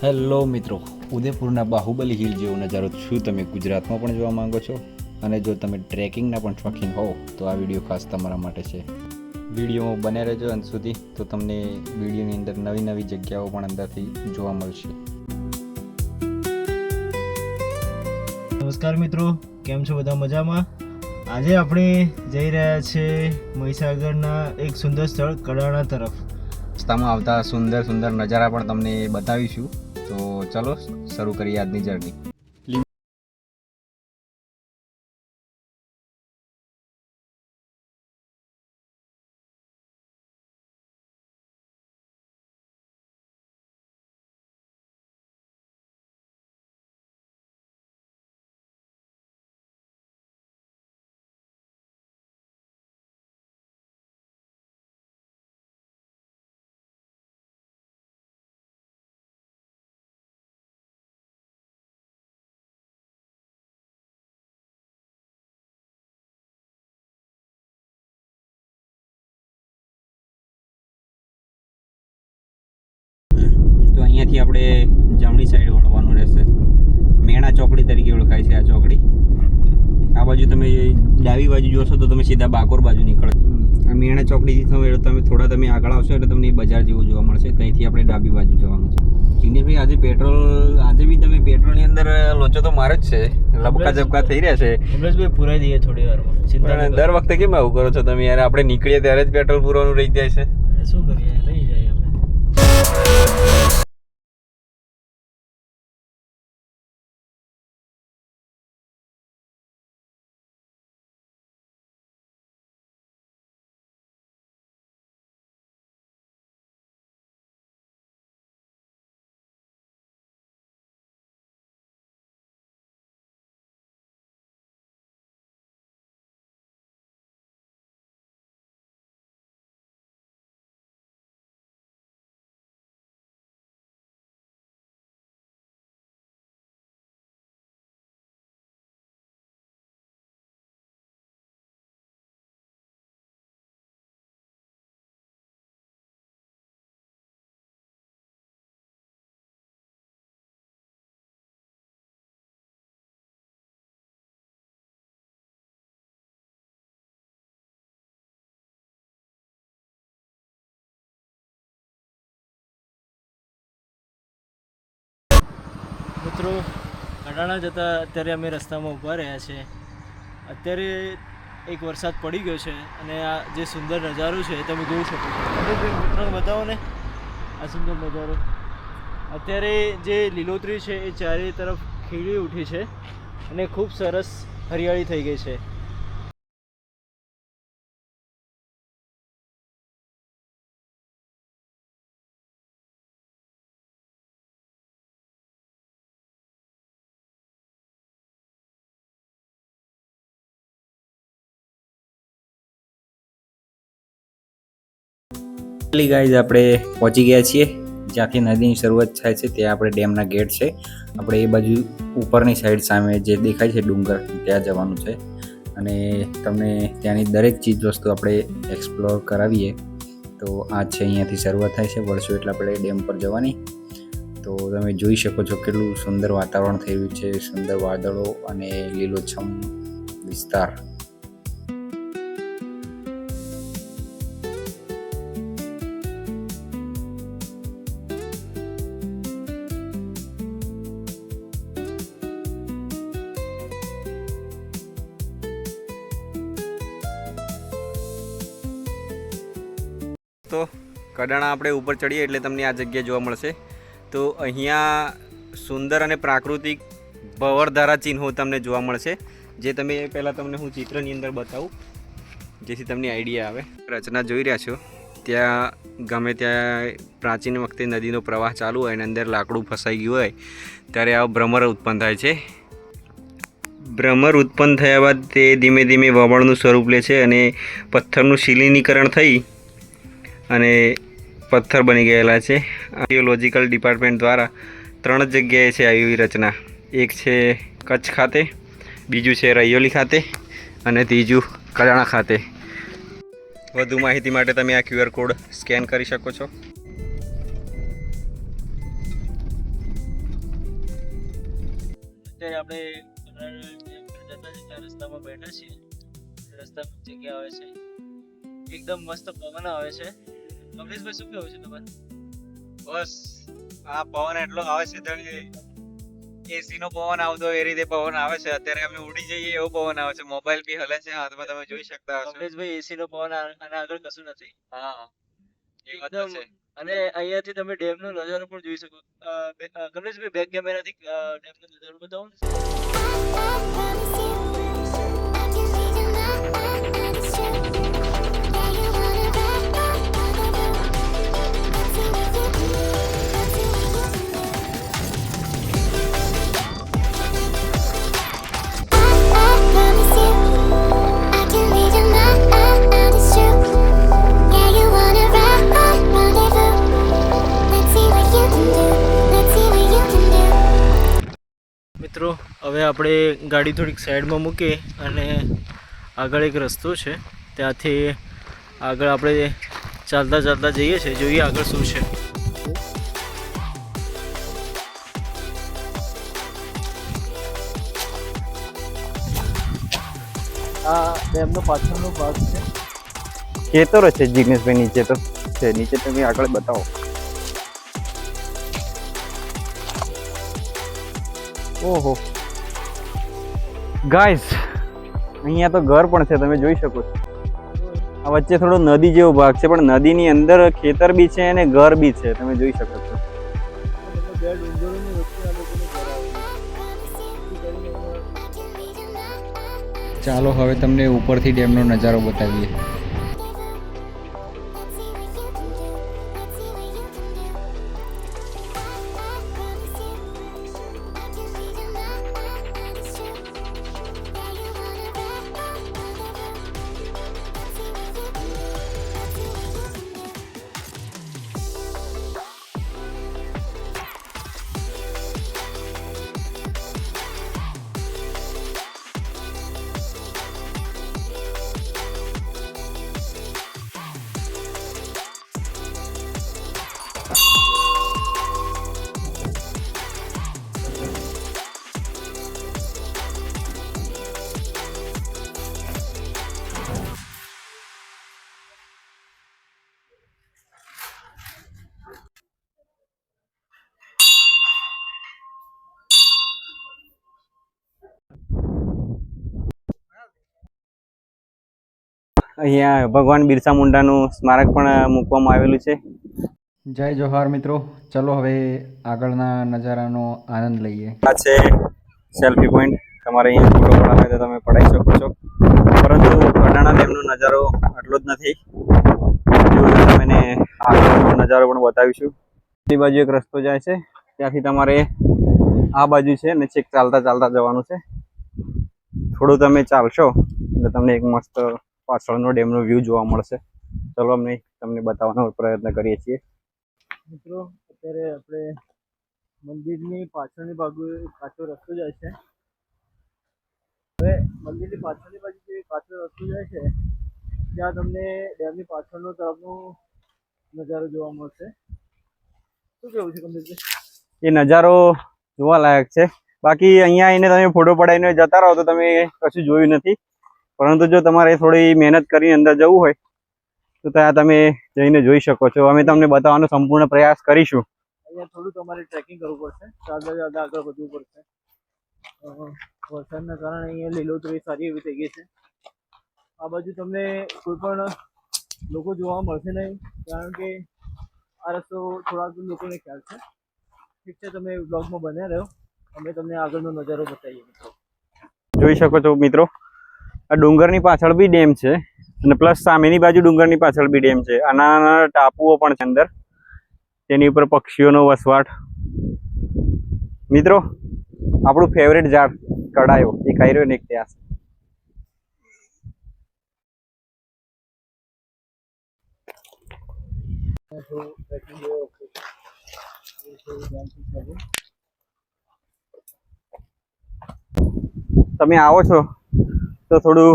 Hello મિત્રો, ઉદયપુરના Baahubali hill જેવો નજારો શું તમે ગુજરાતમાં પણ જોવા માંગો છો? અને જો તમે ટ્રેકિંગના પણ શોખીન હો તો આ વિડીયો ખાસ તમારા માટે છે. વિડીયોમાં બને રહેજો અંત સુધી, તો તમને વિડીયોની અંદર નવી નવી જગ્યાઓ પણ અંદરથી જોવા મળશે. નમસ્કાર મિત્રો, કેમ છો બધા? મજામાં? આજે આપણે જઈ રહ્યા છીએ મહીસાગરના એક સુંદર સ્થળ કડાણા તરફ. રસ્તામાં આવતા સુંદર સુંદર નજારા પણ તમને બતાવીશું. તો ચલો શરૂ કરીએ આજની જર્ની. તો અહીંયાથી આપણે જમણી સાઈડ વળવાનું રહેશે. મેણા ચોકડી તરીકે ઓળખાય છે આ ચોકડી. આ બાજુ તમે ડાબી બાજુ જોશો તો તમે સીધા બાકોર બાજુ નીકળો. આ મેણા ચોકડીથી તમે આગળ આવશો એટલે તમને બજાર જેવું જોવા મળશે. ત્યાંથી આપણે ડાબી બાજુ જવાનું છે. જીનેશભાઈ, આજે બી તમે પેટ્રોલની અંદર લોચો તો મારે જ છે, લબકા ઝબકા થઈ રહ્યા છે. અમરેશભાઈ પૂરાઈ દઈએ થોડી વારમાં. દર વખતે કેમ આવું કરો છો તમે યાર? આપણે નીકળીએ ત્યારે જ પેટ્રોલ પૂરવાનું રહી જાય છે. શું કરીએ, રહી જાય આપણે. મિત્રો, કડાણા જતા અત્યારે અમે રસ્તામાં ઊભા રહ્યા છીએ. અત્યારે એક વરસાદ પડી ગયો છે અને આ જે સુંદર નજારો છે એ તમે જોઈ શકો છો. મિત્રોને બતાવો ને આ સુંદર નજારો. અત્યારે જે લીલોતરી છે એ ચારે તરફ ખીલી ઉઠી છે અને ખૂબ સરસ હરિયાળી થઈ ગઈ છે. ગાઈઝ, આપણે પહોંચી ગયા છીએ જ્યાંથી નદીની શરૂઆત થાય છે. ત્યાં આપણે ડેમના ગેટ છે. આપણે એ બાજુ ઉપરની સાઈડ સામે જે દેખાય છે ડુંગર, ત્યાં જવાનું છે. અને તમને ત્યાંની દરેક ચીજ વસ્તુ આપણે એક્સપ્લોર કરાવીએ. તો આ છે, અહીંયાથી શરૂઆત થાય છે. વળશું એટલે આપણે ડેમ પર જવાની. તો તમે જોઈ શકો છો કેટલું સુંદર વાતાવરણ થયું છે, સુંદર વાદળો અને લીલોછમ વિસ્તાર. તો કડાણા આપણે ઉપર ચડીએ એટલે તમને આ જગ્યા જોવા મળશે. તો અહીંયા સુંદર અને પ્રાકૃતિક ભંવરધારા ચિહ્નો તમને જોવા મળશે, જે પહેલાં તમને હું ચિત્રની અંદર બતાવું જેથી તમને આઈડિયા આવે. રચના જોઈ રહ્યા છો, ત્યાં ગમે ત્યાં પ્રાચીન વખતે નદીનો પ્રવાહ ચાલુ હોય અને અંદર લાકડું ફસાઈ ગયું હોય ત્યારે આ ભ્રમર ઉત્પન્ન થાય છે. ભ્રમર ઉત્પન્ન થયા બાદ તે ધીમે ધીમે વમળનું સ્વરૂપ લે છે અને પથ્થરનું શિલીનીકરણ થઈ અને પથ્થર બની ગયેલા છે. આર્કિયોલોજીકલ ડિપાર્ટમેન્ટ દ્વારા 3 જગ્યાએ છે આવી રચના. એક છે કચ્છ ખાતે, બીજું છે રૈયોલી ખાતે અને ત્રીજું કડાણા ખાતે. વધુ માહિતી માટે તમે આ QR કોડ સ્કેન કરી શકો છો. અત્યારે આપણે જતા જતા રસ્તામાં બેઠા છીએ. રસ્તામાં જગ્યા આવે છે, એકદમ મસ્ત પવન આવે છે. કમલેશભાઈ શું કહેવું છે તમારે? બસ આ પવન એટલો આવે છે જાણે એસી નો પવન આવતો એ રીતે પવન આવે છે. અત્યારે અમે ઉડી જઈએ એવો પવન આવે છે. મોબાઈલ બી હલે છે હાથમાં, તમે જોઈ શકતા હશો. કમલેશભાઈ એસી નો પવન આના આગળ કશું નથી. હા એ વાત તો એકદમ. છે. અને અહીંયાથી તમે ડેમનો નજારો પણ જોઈ શકો. કમલેશભાઈ બેક કેમેરાથી ડેમનો નજારો બતાવો ને. મિત્રો હવે આપણે ગાડી થોડીક સાઈડમાં મૂકી અને આગળ એક રસ્તો છે, ત્યાંથી આગળ આપણે ચાલતા ચાલતા જઈએ છીએ. જોઈએ આગળ શું છે. આ ડેમનો પાછળનો ભાગ છે. ખેતરો છે જિગ્નેશભાઈ, નીચે તો છે. નીચે તમે આગળ બતાવો. ઓહો ગાઈસ, અહીંયા તો ઘર પણ છે, તમે જોઈ શકો છો. આ વચ્ચે થોડો નદી જેવો ભાગ છે, પણ નદીની અંદર ખેતર બી છે અને ઘર બી છે, તમે જોઈ શકો છો. ચાલો હવે તમને ઉપરથી ડેમનો નજારો બતાવીએ. અહીંયા ભગવાન બિરસા મુંડાનું સ્મારક પણ મૂકવામાં આવેલું છે. જય જોહાર મિત્રો, ચલો હવે આગળના નજારાનો આનંદ લઈએ. આ છે સેલ્ફી પોઈન્ટ. તમારે અહીંયા ફોટો પડાવે તો તમે પડાવી શકો છો, પરંતુ કડાણા ડેમનો નજારો આટલો જ નથી. તમને આગળનો નજારો પણ બતાવીશું. એ બાજુ એક રસ્તો જાય છે, ત્યાંથી તમારે આ બાજુ છે ને છેક ચાલતા ચાલતા જવાનું છે. થોડું તમે ચાલશો એટલે તમને એક મસ્ત પાછળનો ડેમનો વ્યૂ જોવા મળશે. ચલો અમે તમને બતાવવાનો પ્રયત્ન કરીએ છીએ. મિત્રો અત્યારે આપણે મંદિરની પાછળની બાજુ કાચો રસ્તો જાય છે. હવે મંદિરની પાછળની બાજુ જે કાચો રસ્તો જાય છે ત્યાં તમને ડેમની પાછળનો તરફનો નજારો જોવા મળશે. શું કેવું છે કમલેશભાઈ? એ નજારો જોવા લાયક છે. બાકી અહીંયા આવીને તમે ફોટો પડાવીને જતા રહો તો તમે કશું જોયું નથી. પરંતુ જો તમારે થોડી મહેનત કરીને અંદર જવું હોય તો ત્યાં તમે જઈને જોઈ શકો છો. અમે તમને બતાવવાનો સંપૂર્ણ પ્રયાસ કરીશું. અહીંયા થોડું તમારે ટ્રેકિંગ કરવું પડશે, ચાલતા ચાલતા આગળ વધવું પડશે. વરસાદના કારણે અહીંયા લીલોતરી સારી એવી થઈ ગઈ છે. આ બાજુ તમને કોઈ પણ લોકો જોવા મળશે નહીં, કારણ કે આ રસ્તો થોડાક લોકોને ખ્યાલ છે. ઠીક છે, તમે બ્લોગમાં બન્યા રહ્યો, અમે તમને આગળનો નજારો બતાવીએ. મિત્રો જોઈ શકો છો મિત્રો, આ ડુંગરની પાછળ બી ડેમ છે અને પ્લસ સામેની બાજુ ડુંગરની પાછળ બી ડેમ છે. આ નાના નાના ટાપુઓ પણ છે અંદર, તેની ઉપર પક્ષીઓનો વસવાટ. મિત્રો આપણું ફેવરેટ ઝાડ કડાયો એ ખાઈ રહ્યો ને એક ત્યાં. તમે આવો છો તો થોડું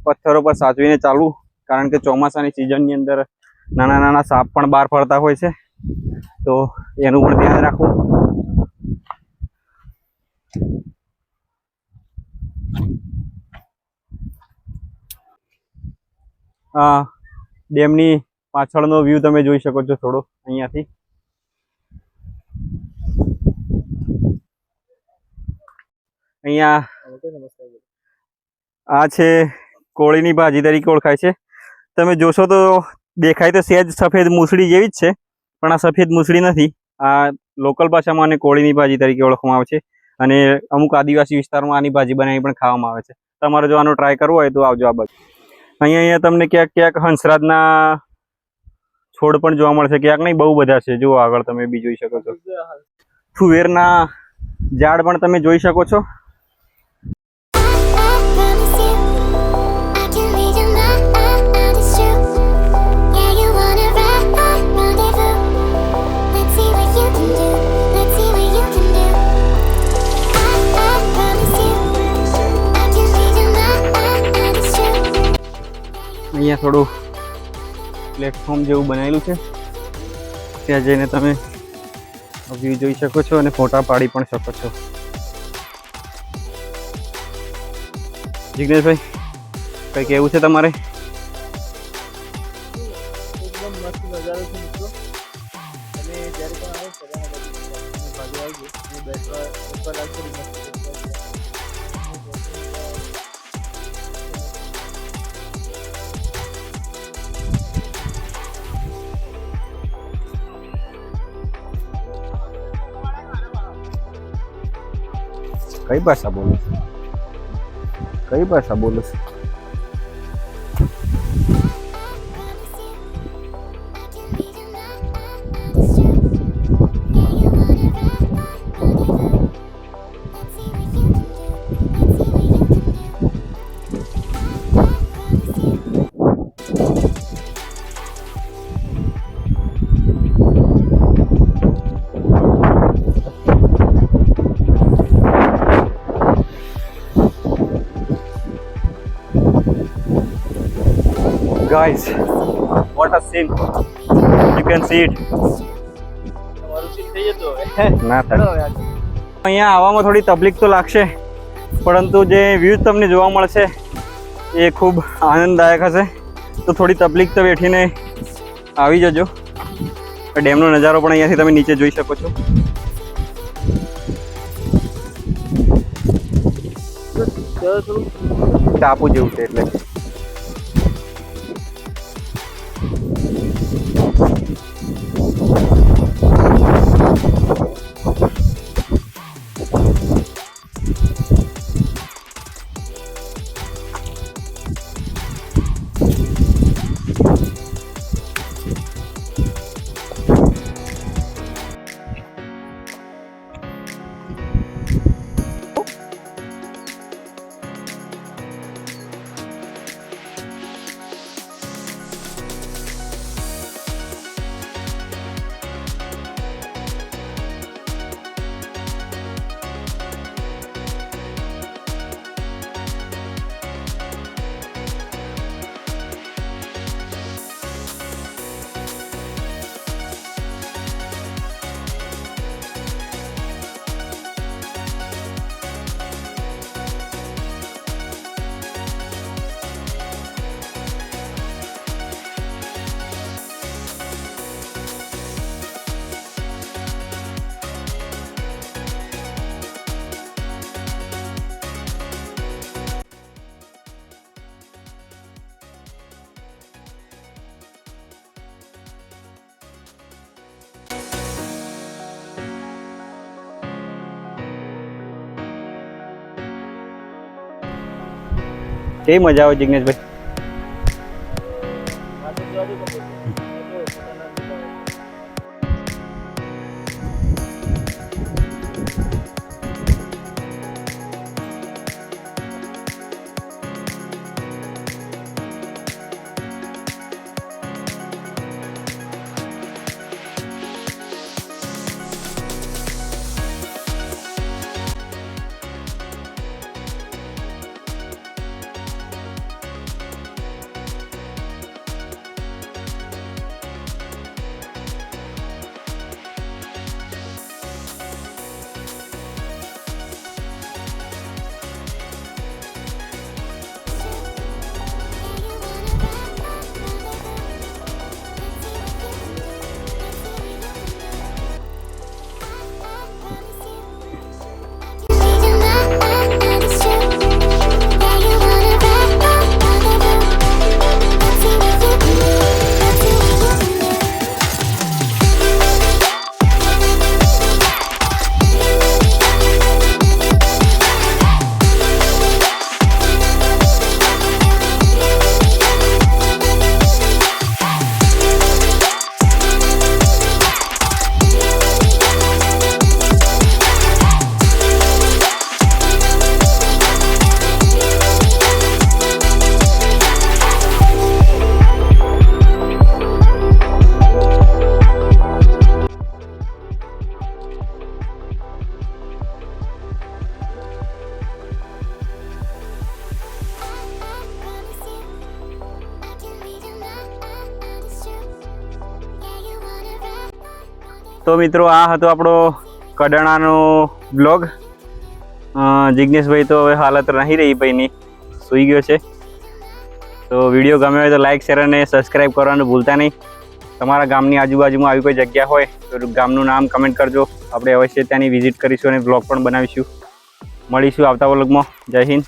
પથ્થરો પર સાચવીને ચાલવું, કારણ કે ચોમાસાની સિઝનની અંદર નાના નાના સાપ પણ બહાર ફરતા હોય છે, તો એનું પણ ધ્યાન રાખવું. ડેમની પાછળનો વ્યૂ તમે જોઈ શકો છો થોડો અહીંયાથી. અહીંયા આ છે કોળીની ભાજી તરીકે ઓળખાય છે. તમે જોશો તો દેખાય તો સહેજ સફેદ મૂસળી જેવી જ છે, પણ આ સફેદ મૂસળી નથી. આ લોકલ ભાષામાં આને કોળીની ભાજી તરીકે ઓળખવામાં આવે છે અને અમુક આદિવાસી વિસ્તારમાં આની ભાજી બનાવી પણ ખાવામાં આવે છે. તમારે જો આનો ટ્રાય કરવો હોય તો આવજો આ બાજુ. અહીંયા તમને ક્યાંક ક્યાંક હંસરાજના છોડ પણ જોવા મળશે, ક્યાંક નહીં, બહુ બધા છે. જુઓ આગળ તમે બી જોઈ શકો છો. તુવેરના ઝાડ પણ તમે જોઈ શકો છો. અહીંયા થોડું પ્લેટફોર્મ જેવું બનાવેલું છે, ત્યાં જઈને તમે વ્યૂ જોઈ શકો છો અને ફોટા પાડી પણ શકો છો. જિગ્નેશભાઈ, કંઈ કહેવું છે તમારે? એકદમ મસ્ત નજારો છે મિત્રો. અને જ્યારે પણ આવો ભાગી આવજો અને બેસવા થોડી મસ્ત કઈ ભાષા બોલો છો? કઈ ભાષા બોલો છો? Guys, what a scene! You can see it. તમારું સીન થઈ જતું હવે. ના થાય. અહીંયા આવવામાં થોડી તકલીફ તો લાગશે, પરંતુ જે વ્યૂ તમને જોવા મળશે એ ખૂબ આનંદદાયક હશે. તો થોડી તકલીફ તો બેઠીને આવી જજો. ડેમનો નજારો પણ અહીંયાથી તમે નીચે જોઈ શકો છો. ટાપુ જેવું છે એટલે. કેવી મજા આવે જિગ્નેશભાઈ? તો મિત્રો આ હતો આપણો કડાણાનો બ્લોગ. જિજ્ઞેશભાઈ તો હવે હાલત નહીં રહી ભાઈની, સૂઈ ગયો છે. તો વિડીયો ગમ્યો હોય તો લાઇક શેર અને સબસ્ક્રાઈબ કરવાનું ભૂલતા નહીં. તમારા ગામની આજુબાજુમાં આવી કોઈ જગ્યા હોય તો ગામનું નામ કમેન્ટ કરજો. આપણે અવશ્ય ત્યાંની વિઝિટ કરીશું અને બ્લોગ પણ બનાવીશું. મળીશું આવતા વ્લોગમાં. જય હિન્દ,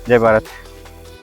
જય ભારત.